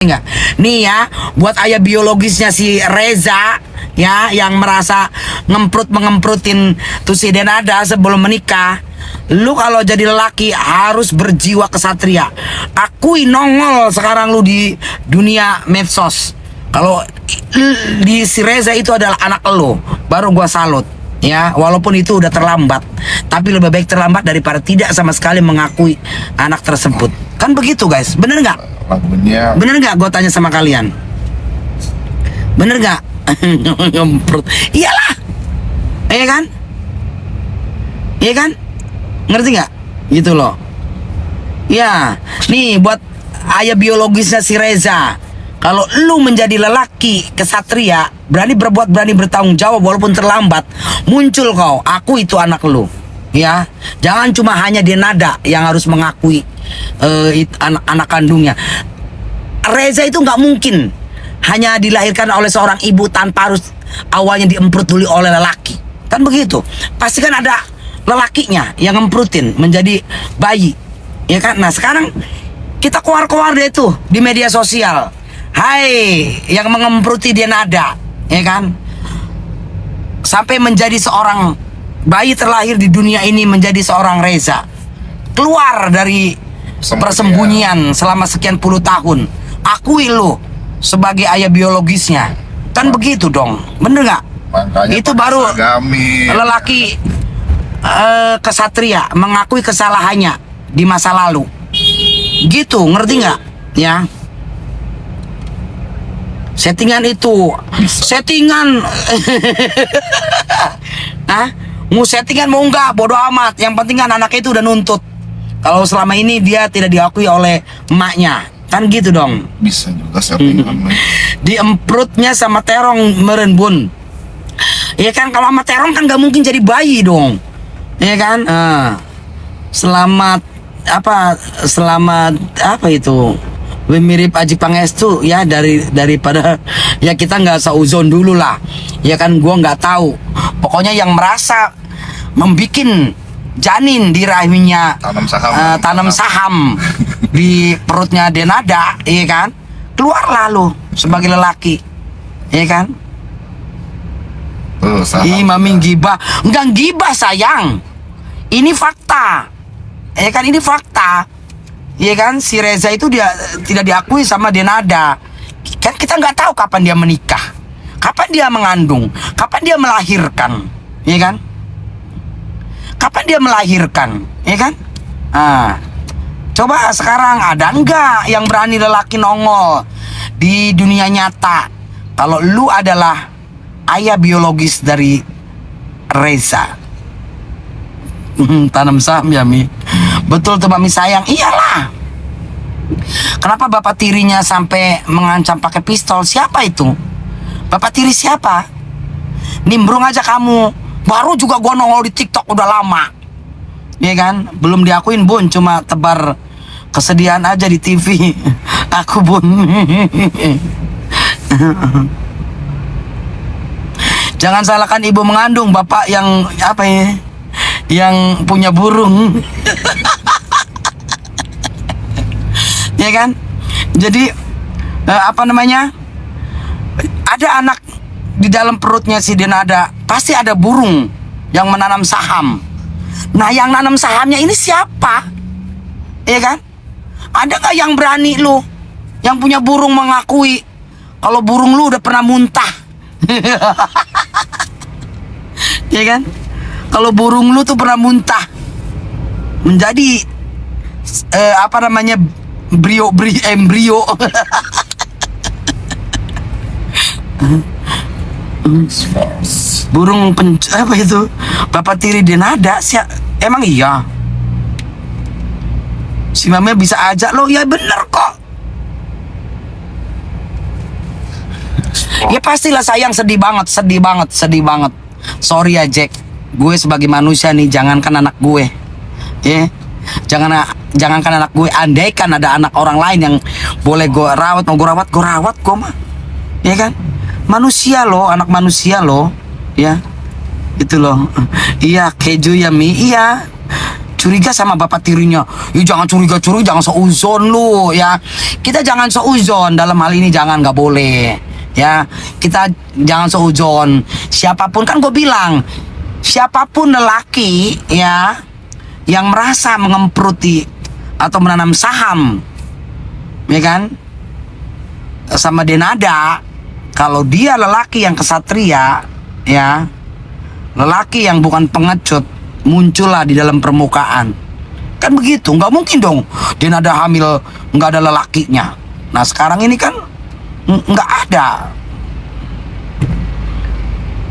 Enggak. Nih ya, buat ayah biologisnya si Reza ya, yang merasa mengemprotin tuh si Denada sebelum menikah. Lu kalau jadi lelaki harus berjiwa kesatria. Akui, nongol sekarang lu di dunia medsos. Kalau di si Reza itu adalah anak lu, baru gua salut. Ya, walaupun itu udah terlambat, tapi lebih baik terlambat daripada tidak sama sekali mengakui anak tersebut. Kan begitu guys, bener nggak? Lagunya Bener nggak? Gue tanya sama kalian. Bener nggak? Ngemprut. Iyalah. Iya kan? Iya kan? Ngerti nggak? Gitu loh. Ya, nih buat ayah biologisnya si Reza. Kalau lu menjadi lelaki kesatria, berani berbuat, berani bertanggung jawab walaupun terlambat, muncul kau. Aku itu anak lu. Ya, jangan cuma hanya Denada yang harus mengakui anak kandungnya. Reza itu nggak mungkin hanya dilahirkan oleh seorang ibu tanpa harus awalnya diemprut dulu oleh lelaki. Kan begitu. Pasti kan ada lelakinya yang ngemprutin menjadi bayi. Ya kan? Nah sekarang kita keluar-keluar deh tuh di media sosial. Hai, yang mengempruti Denada, ya kan? Sampai menjadi seorang bayi terlahir di dunia ini menjadi seorang Reza. Keluar dari persembunyian selama sekian puluh tahun. Akui lu sebagai ayah biologisnya. Kan begitu dong. Bener gak? makanya Itu baru seragami. lelaki kesatria mengakui kesalahannya di masa lalu. Gitu, ngerti gak? Ya. Settingan itu, settingan. Hah? Mau settingan mau enggak, bodoh amat. Yang penting kan anaknya itu udah nuntut. Kalau selama ini dia tidak diakui oleh emaknya, kan gitu dong. Bisa juga settingan. Diemprutnya sama terong meren bun. Ya kan, kalau sama terong kan nggak mungkin jadi bayi dong. Ya kan? Selamat apa itu? Mirip Aji Pangestu ya, daripada ya kita nggak seuzon dulu lah. Ya kan, gua nggak tahu. Pokoknya yang merasa membikin janin di rahimnya tanam saham di perutnya Denada, ya kan? Keluarlah lu sebagai lelaki, ya kan? Ih, mami gibah. Enggak gibah sayang. Ini fakta. Ya kan, ini fakta. Ya kan, si Reza itu dia tidak diakui sama Denada. Kan kita nggak tahu kapan dia menikah, kapan dia mengandung, kapan dia melahirkan, ya kan? Kapan dia melahirkan, ya kan? Coba sekarang ada nggak yang berani lelaki nongol di dunia nyata kalau lu adalah ayah biologis dari Reza? Tanam saham ya Mi. Betul tuh mami sayang. Iyalah. Kenapa bapak tirinya sampai mengancam pakai pistol? Siapa itu? Bapak tiri siapa? Nimbrung aja kamu. Baru juga gua nongol di TikTok udah lama. Iya kan? Belum diakuin bun, cuma tebar kesedihan aja di TV. Aku bun. Jangan salahkan ibu mengandung, bapak yang apa ya? Yang punya burung. Ya kan? Jadi apa namanya? Ada anak di dalam perutnya si Denada, pasti ada burung yang menanam saham. Nah, yang nanam sahamnya ini siapa? Ya kan? Ada nggak yang berani lu yang punya burung mengakui kalau burung lu udah pernah muntah? Ya kan? Kalau burung lu tuh pernah muntah menjadi apa namanya, embrio. Burung apa itu? Bapak tiri Denada emang iya? Si mamanya bisa aja lo, ya bener kok. Ya pastilah sayang, sedih banget. Sorry ya Jack. Gue sebagai manusia nih, jangankan anak gue, ya, jangankan anak gue, andaikan ada anak orang lain yang boleh gue rawat, mau gue rawat gue mah, ya kan? Manusia loh, anak manusia loh, ya, itu loh. Iya keju ya Mi, iya curiga sama bapak tirinya. Jangan curiga-curiga, jangan seuzon lu ya. Kita jangan seuzon dalam hal ini, jangan, nggak boleh ya. Kita jangan seuzon. Siapapun, kan gue bilang, siapapun lelaki ya yang merasa mengemperuti atau menanam saham ya kan sama Denada, kalau dia lelaki yang kesatria ya, lelaki yang bukan pengecut, muncullah di dalam permukaan. Kan begitu, nggak mungkin dong Denada hamil nggak ada lelakinya. Nah sekarang ini kan nggak ada.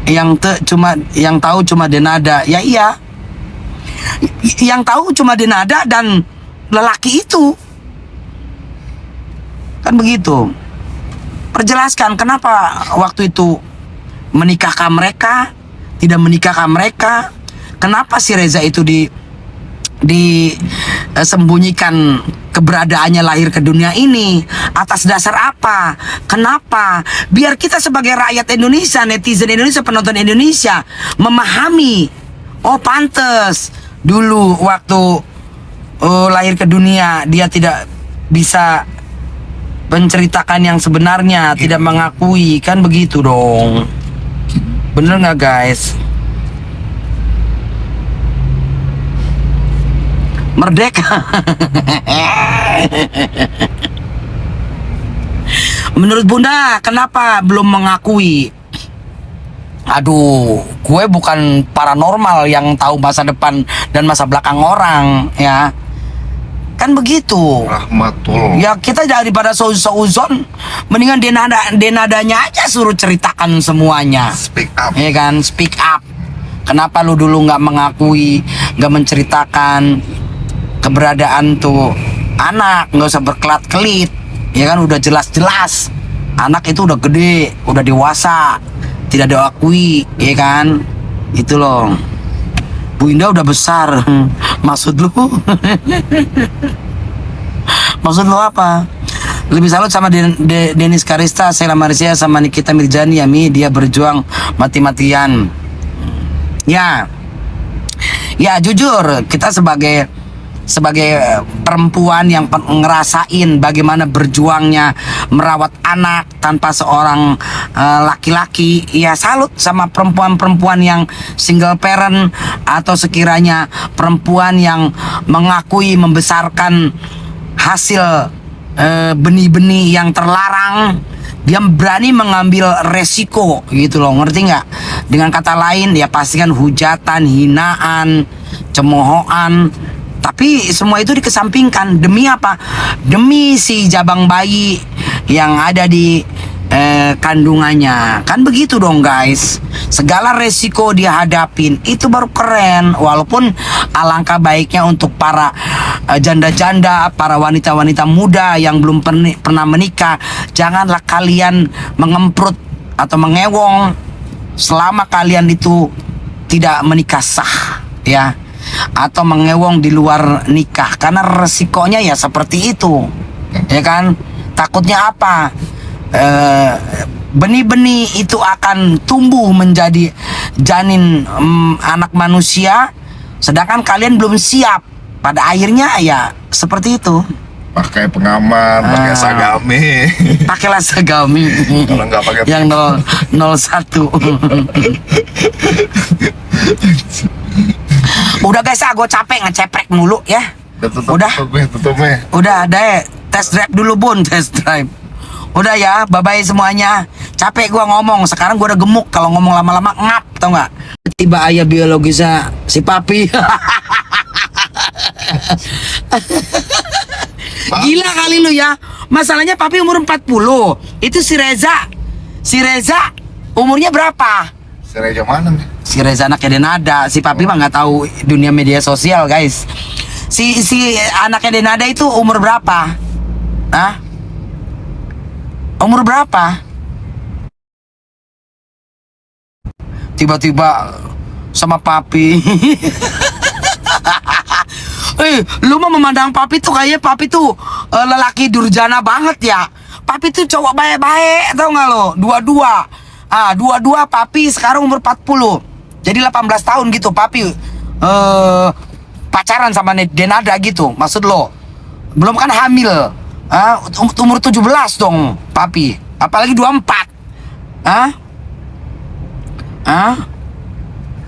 Yang tahu cuma Denada. Ya iya, yang tahu cuma Denada dan lelaki itu. Kan begitu. Perjelaskan kenapa waktu itu menikahkan mereka, tidak menikahkan mereka. Kenapa si Reza itu disembunyikan keberadaannya lahir ke dunia ini, atas dasar apa? Kenapa? Biar kita sebagai rakyat Indonesia, netizen Indonesia, penonton Indonesia memahami. Oh pantes dulu waktu lahir ke dunia dia tidak bisa menceritakan yang sebenarnya, tidak mengakui. Kan begitu dong. Bener nggak guys? Merdeka. Menurut Bunda, kenapa belum mengakui? Aduh, gue bukan paranormal yang tahu masa depan dan masa belakang orang, ya. Kan begitu. Rahmatul. Ya kita daripada seuzon, mendingan denadanya aja suruh ceritakan semuanya. Speak up. Ya kan, speak up. Kenapa lu dulu nggak mengakui, nggak menceritakan keberadaan tuh anak, nggak usah berkelit-kelit, ya kan, udah jelas-jelas anak itu udah gede, udah dewasa, tidak diakui, ya kan, itu loh. Bu Indah udah besar, maksud lu? Maksud lu apa? Lebih salut sama Denis Karista, Sheila Marisia, sama Nikita Mirjani ya Mi, dia berjuang mati-matian. Ya jujur kita sebagai perempuan yang ngerasain bagaimana berjuangnya merawat anak tanpa seorang laki-laki, ya salut sama perempuan-perempuan yang single parent atau sekiranya perempuan yang mengakui membesarkan hasil benih-benih yang terlarang. Dia berani mengambil resiko gitu loh, ngerti nggak? Dengan kata lain, ya pastikan hujatan, hinaan, cemoohan, tapi semua itu dikesampingkan. Demi apa? Demi si jabang bayi yang ada di kandungannya. Kan begitu dong guys. Segala resiko dia hadapin, itu baru keren. Walaupun alangkah baiknya untuk para janda-janda, para wanita-wanita muda yang belum pernah menikah, janganlah kalian mengemprut atau mengewong selama kalian itu tidak menikah sah, ya, atau mengewong di luar nikah, karena resikonya ya seperti itu, ya kan. Takutnya apa? Benih-benih itu akan tumbuh menjadi janin anak manusia, sedangkan kalian belum siap. Pada akhirnya ya seperti itu. Pakai pengaman, pakai sagami. Pakailah sagami. Kalau nggak pakai yang 01. Udah guys, gue capek ngeceprek mulu ya. Udah deh, test drive dulu Bun, test drive. Udah ya, bye-bye semuanya. Capek gua ngomong, sekarang gua udah gemuk. Kalau ngomong lama-lama ngap, tau nggak? Tiba ayah biologisnya si papi. Gila kali lu ya. Masalahnya papi umur 40. Itu si Reza umurnya berapa? Si Reza mana nih? Si Reza anaknya Denada. Si papi mah nggak tahu dunia media sosial guys. Si anaknya Denada itu umur berapa? Hah? Umur berapa? Tiba-tiba sama papi. Lu mah memandang papi tuh kayaknya papi tuh lelaki durjana banget ya. Papi tuh cowok baik-baik, tau gak lo? Dua-dua papi sekarang umur 40. Jadi 18 tahun gitu papi pacaran sama Denada gitu, maksud lo? Belum kan hamil. Umur 17 dong, papi. Apalagi 24.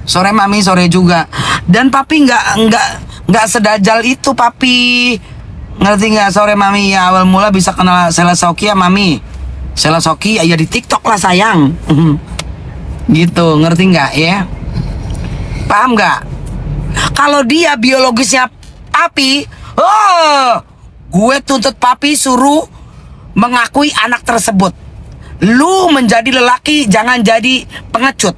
Sore mami, sore juga. Dan papi nggak sedajal itu, papi. Ngerti nggak? Sore mami, ya awal mula bisa kenal Sela Soki ya mami. Sela Soki ya di TikTok lah sayang. Gitu, ngerti nggak ya? Paham nggak? Kalau dia biologisnya papi, gue tuntut papi suruh mengakui anak tersebut. Lu menjadi lelaki, jangan jadi pengecut.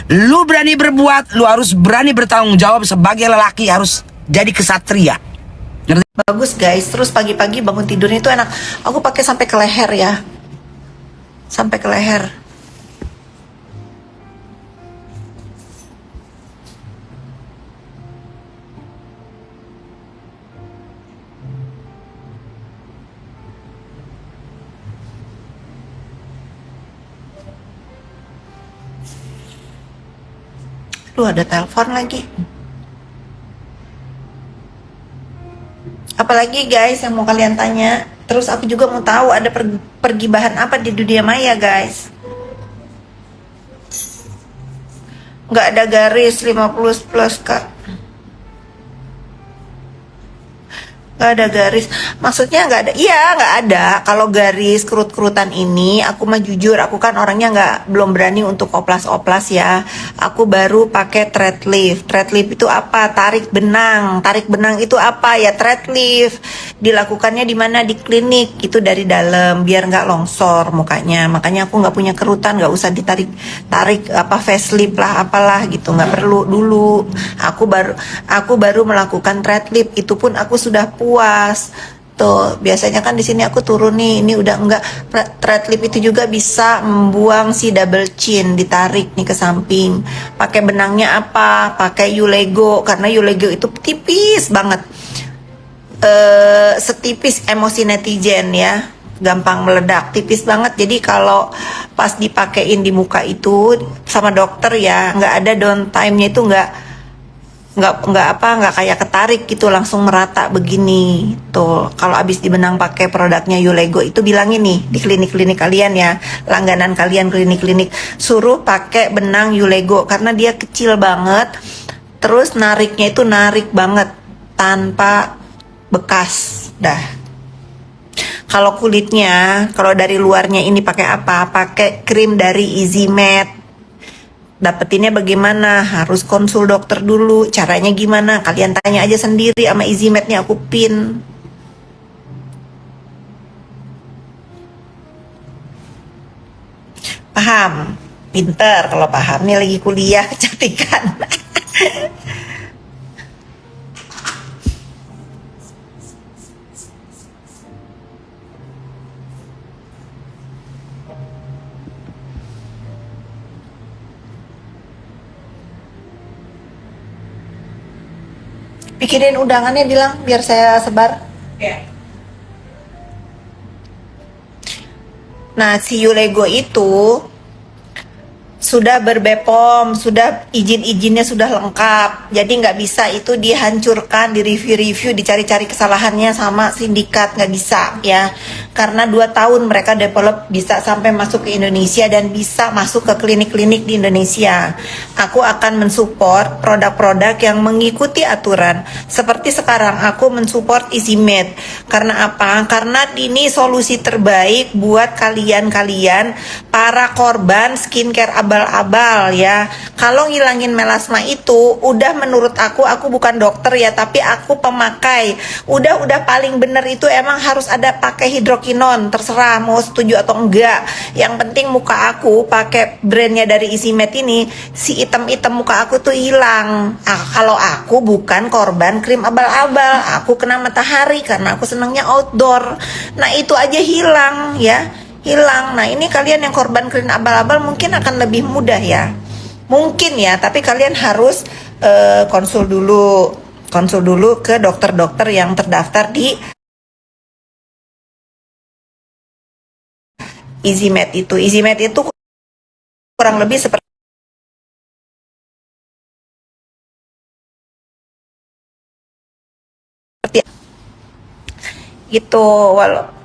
Lu berani berbuat, lu harus berani bertanggung jawab sebagai lelaki, harus jadi kesatria. Ngerti? Bagus guys, terus pagi-pagi bangun tidurnya itu enak. Aku pakai sampai ke leher ya. Sampai ke leher. Duh, ada telepon lagi. Apalagi guys yang mau kalian tanya. Terus aku juga mau tahu ada pergibahan apa di dunia maya guys. Nggak ada garis 50 plus kak. Nggak ada garis, maksudnya nggak ada. Iya, nggak ada. Kalau garis kerut-kerutan ini, aku mah jujur, aku kan orangnya belum berani untuk oplas-oplas ya. Aku baru pakai thread lift. Thread lift itu apa? Tarik benang. Tarik benang itu apa ya? Thread lift. Dilakukannya di mana? Di klinik. Itu dari dalam, biar nggak longsor mukanya. Makanya aku nggak punya kerutan, nggak usah ditarik apa facelift lah, apalah gitu. Nggak perlu dulu. Aku baru melakukan thread lift. Itu pun aku sudah puas. Tuh, biasanya kan di sini aku turun nih, ini udah enggak. Thread lip itu juga bisa membuang si double chin, ditarik nih ke samping. Pakai benangnya apa? Pakai Ulego, karena Ulego itu tipis banget. Setipis emosi netizen ya. Gampang meledak, tipis banget. Jadi kalau pas dipakein di muka itu sama dokter ya, nggak ada downtime-nya, itu nggak kayak ketarik gitu, langsung merata begini tuh. Kalau abis dibenang pakai produknya Ulego itu, bilangin nih di klinik-klinik kalian ya, langganan kalian klinik-klinik, suruh pakai benang Ulego karena dia kecil banget, terus nariknya itu narik banget tanpa bekas dah. Kalau kulitnya, kalau dari luarnya ini pakai apa? Pakai krim dari Easy Matte. Dapetinnya bagaimana? Harus konsul dokter dulu. Caranya gimana? Kalian tanya aja sendiri sama Easy Matte-nya, aku pin. Paham? Pinter kalau paham. Nih lagi kuliah kecantikan. Bikinin undangannya, bilang biar saya sebar. Ya. Nah, si Ulego itu sudah berbepom, sudah izin-izinnya sudah lengkap. Jadi nggak bisa itu dihancurkan, di review-review, dicari-cari kesalahannya sama sindikat, nggak bisa ya. Karena 2 tahun mereka develop bisa sampai masuk ke Indonesia dan bisa masuk ke klinik-klinik di Indonesia. Aku akan mensupport produk-produk yang mengikuti aturan. Seperti sekarang aku mensupport Easy Matte. Karena apa? Karena ini solusi terbaik buat kalian-kalian para korban skincare abal-abal ya. Kalau ngilangin melasma itu udah, menurut aku bukan dokter ya, tapi aku pemakai. Udah paling bener itu emang harus ada pakai hidrokinon, terserah mau setuju atau enggak. Yang penting muka aku pakai brandnya dari Easy Matte ini, si item-item muka aku tuh hilang. Kalau aku bukan korban krim abal-abal, aku kena matahari karena aku senangnya outdoor. Nah itu aja hilang ya. Hilang. Nah ini kalian yang korban krim abal-abal mungkin akan lebih mudah ya, mungkin ya, tapi kalian harus konsul dulu ke dokter-dokter yang terdaftar di Easy Matte itu. Easy Matte itu kurang lebih seperti gitu. Walau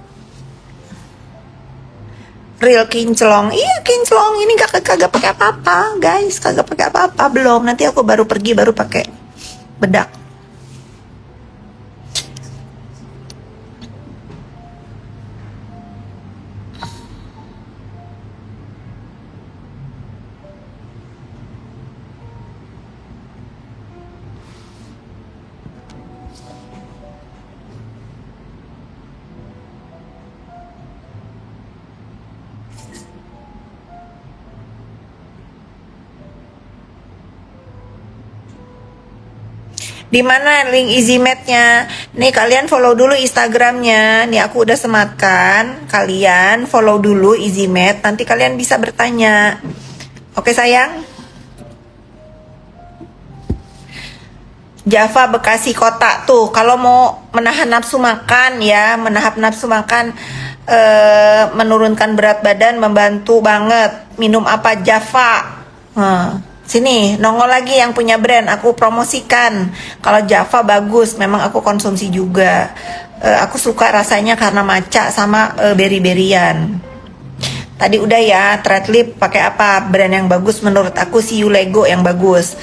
real kinclong, iya kinclong ini kagak pakai apa-apa guys, kagak pakai apa-apa. Belum, nanti aku baru pergi baru pakai bedak. Di mana link EasyMate-nya? Nih kalian follow dulu Instagramnya. Nih aku udah sematkan. Kalian follow dulu EasyMate. Nanti kalian bisa bertanya. Oke sayang? Java Bekasi Kota tuh. Kalau mau menahan nafsu makan ya, menahan nafsu makan, menurunkan berat badan, membantu banget. Minum apa? Java. Sini, nongol lagi yang punya brand, aku promosikan. Kalau Java bagus, memang aku konsumsi juga. Aku suka rasanya karena maca sama beri-berian. Tadi udah ya, Threadlip pakai apa? Brand yang bagus menurut aku See You Lego yang bagus.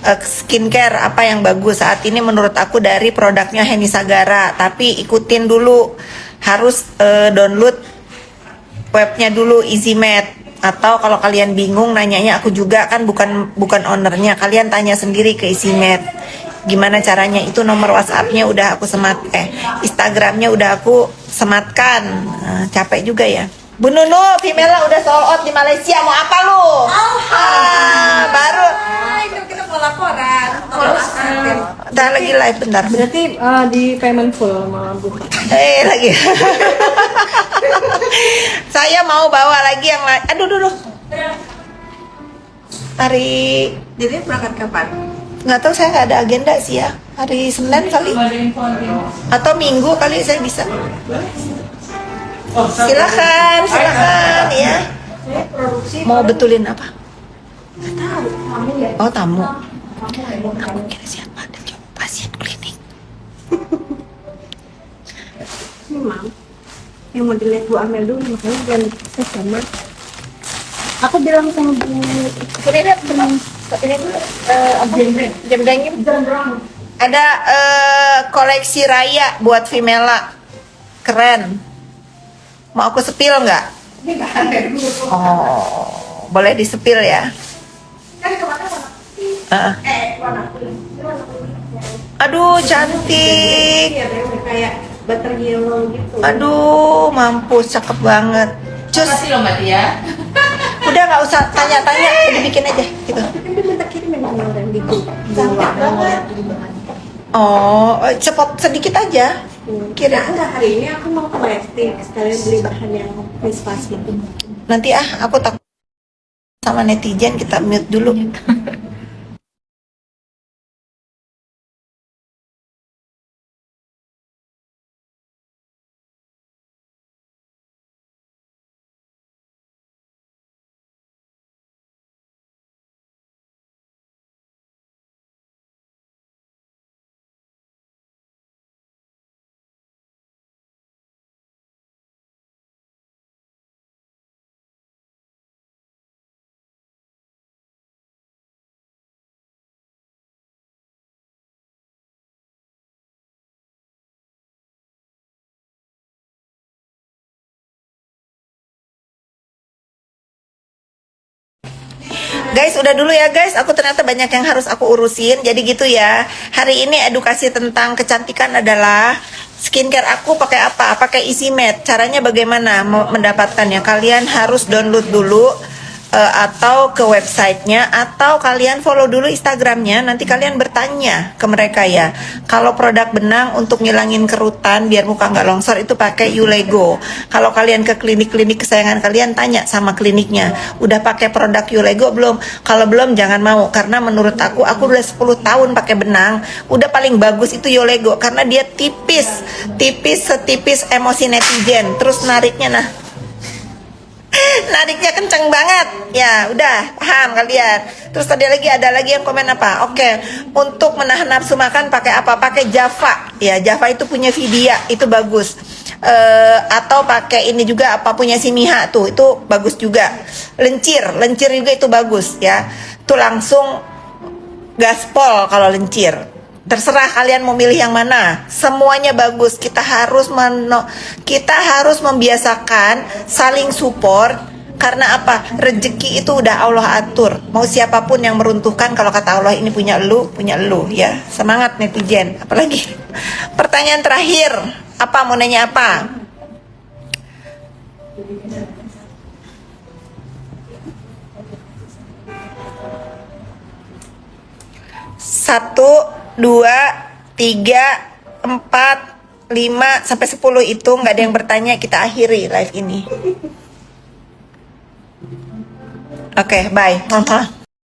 Skincare apa yang bagus saat ini menurut aku dari produknya Heni Sagara. Tapi ikutin dulu, harus download webnya dulu EasyMate. Atau kalau kalian bingung nanyanya aku juga kan bukan ownernya, kalian tanya sendiri ke EasyMate gimana caranya. Itu nomor WhatsAppnya udah aku Instagramnya udah aku sematkan. Capek juga ya. Bu Nunu, Vimela udah sold out di Malaysia, mau apa lu? Baru Itu kita mau laporan. Ntar lagi live bentar. Berarti di payment full malah Bu. Lagi. Saya mau bawa lagi yang lain. Aduh. Hari Jadi berangkat kapan? nggak tahu, saya nggak ada agenda sih ya. Hari Senin kali atau Minggu kali saya bisa. Silakan ya. Mau betulin apa? Oh tamu. Aku kira siapa? Ada pasien klinik. Memang yang mau dilihat Bu Amel dulu, makanya jangan saya sama. Aku bilang sama Bu Ini lihat belum? Ini dulu. Jam dengin. Ada koleksi raya buat Vimela. Keren. Mau aku sepil nggak? Oh, boleh disepil ya. Aduh, cantik. kayak butter yellow gitu. Aduh, mampus, cakep banget. Cus. Makasih loh Mbak Tia. Udah nggak usah tanya-tanya, dibikin aja gitu. Tapi dia minta kirim memang orang di Cantik banget. Oh, cepot sedikit aja. Kira enggak, hari ini aku mau ke Majestic sekalian beli bahan yang face mask gitu. nanti aku takut sama netizen, kita mute dulu. Guys, udah dulu ya guys. Aku ternyata banyak yang harus aku urusin. Jadi gitu ya. Hari ini edukasi tentang kecantikan adalah skincare aku pakai apa? Pakai EasyMate. Caranya bagaimana mendapatkannya? Kalian harus download dulu atau ke websitenya, atau kalian follow dulu Instagramnya. Nanti kalian bertanya ke mereka ya. Kalau produk benang untuk ngilangin kerutan biar muka nggak longsor itu pakai Ulego. Kalau kalian ke klinik-klinik kesayangan kalian, tanya sama kliniknya, udah pakai produk Ulego belum? Kalau belum jangan mau, karena menurut aku udah 10 tahun pakai benang, udah paling bagus itu Ulego karena dia tipis setipis emosi netizen. Terus nariknya nariknya kenceng banget ya. Udah paham kalian. Terus tadi ada lagi yang komen apa? Oke, untuk menahan nafsu makan pakai apa? Pakai Java ya. Java itu punya Vidya, itu bagus. Atau pakai ini juga apa punya si Miha tuh, itu bagus juga. Lencir juga itu bagus ya. Tuh langsung gaspol kalau lencir. Terserah kalian mau milih yang mana. Semuanya bagus. Kita harus membiasakan saling support. Karena apa? Rezeki itu udah Allah atur. Mau siapapun yang meruntuhkan, kalau kata Allah ini punya lu ya. Semangat netizen. Apalagi pertanyaan terakhir. Apa mau nanya apa? Satu, 2, 3, 4, 5 sampai 10 itu nggak ada yang bertanya, kita akhiri live ini. Oke, bye.